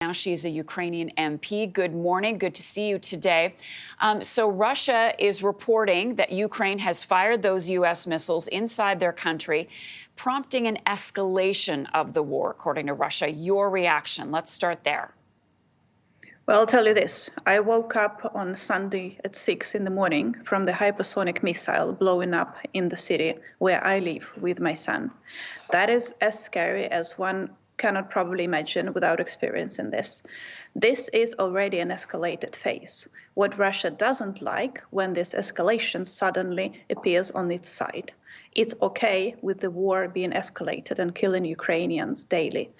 now. She's a Ukrainian MP. Good morning. Good to see you today. So Russia is reporting that Ukraine has fired those U.S. missiles inside their country, prompting an escalation of the war, according to Russia. Your reaction? Let's start there. Well, I'll tell you this. I woke up on Sunday at 6 in the morning from the hypersonic missile blowing up in the city where I live with my son. That is as scary as one cannot probably imagine without experiencing this. This is already an escalated phase. What Russia doesn't like when this escalation suddenly appears on its side. It's okay with the war being escalated and killing Ukrainians daily.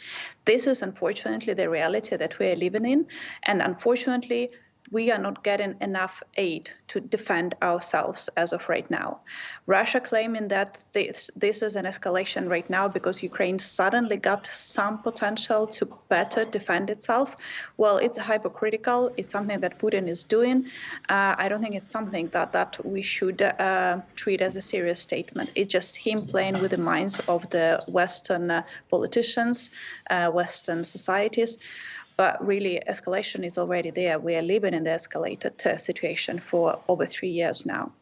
This is unfortunately the reality that we are living in, and unfortunately, we are not getting enough aid to defend ourselves as of right now. Russia claiming that this is an escalation right now because Ukraine suddenly got some potential to better defend itself. Well, it's hypocritical. It's something that Putin is doing. I don't think it's something that we should treat as a serious statement. It's just him playing with the minds of the Western politicians, Western societies. But really, escalation is already there. We are living in the escalated situation for over 3 years now.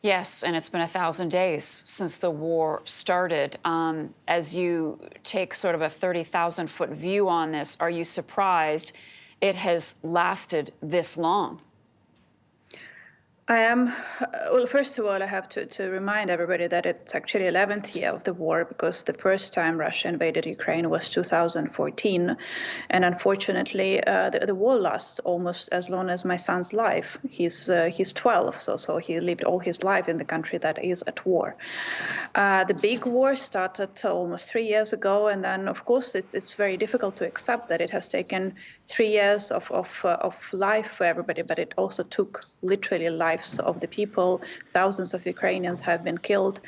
Yes, and it's been 1,000 days since the war started. As you take sort of a 30,000-foot view on this, are you surprised it has lasted this long? I am. Well, first of all, I have to remind everybody that it's actually 11th year of the war, because the first time Russia invaded Ukraine was 2014. And unfortunately, the war lasts almost as long as my son's life. He's 12, so he lived all his life in the country that is at war. The big war started almost 3 years ago. And then, of course, it's very difficult to accept that it has taken 3 years of life for everybody, but it also took literally life of the people. Thousands of Ukrainians have been killed.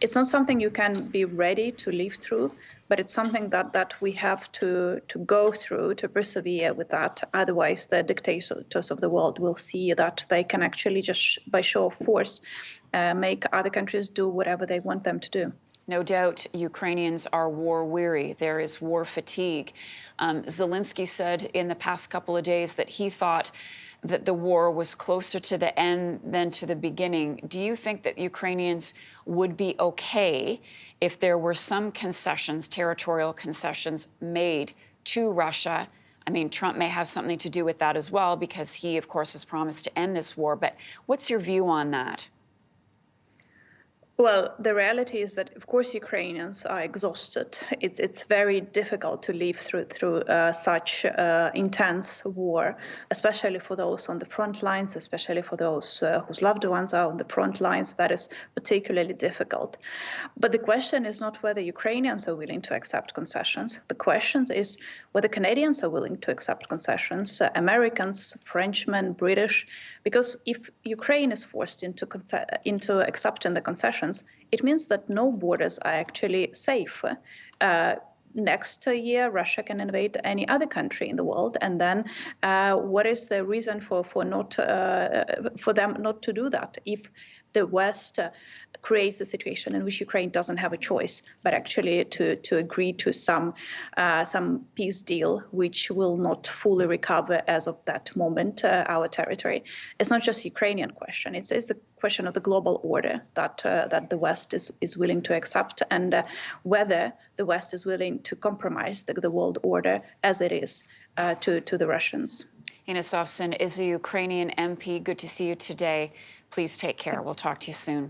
It's not something you can be ready to live through, but it's something that we have to go through, to persevere with that. Otherwise, the dictators of the world will see that they can actually just by show of force make other countries do whatever they want them to do. No doubt Ukrainians are war weary. There is war fatigue. Zelensky said in the past couple of days that he thought that the war was closer to the end than to the beginning. Do you think that Ukrainians would be okay if there were some concessions, territorial concessions, made to Russia? I mean, Trump may have something to do with that as well, because he, of course, has promised to end this war. But what's your view on that? Well, the reality is that, of course, Ukrainians are exhausted. It's very difficult to live through such intense war, especially for those on the front lines, especially for those whose loved ones are on the front lines. That is particularly difficult. But the question is not whether Ukrainians are willing to accept concessions. The question is whether Canadians are willing to accept concessions, Americans, Frenchmen, British, because if Ukraine is forced into accepting the concessions, it means that no borders are actually safe. Next year, Russia can invade any other country in the world, and then what is the reason for them not to do that? If the West creates a situation in which Ukraine doesn't have a choice, but actually to agree to some peace deal, which will not fully recover as of that moment our territory. It's not just a Ukrainian question. It's the question of the global order that the West is willing to accept, and whether the West is willing to compromise the world order as it is to the Russians. Inna Sovsun is a Ukrainian MP. Good to see you today. Please take care. We'll talk to you soon.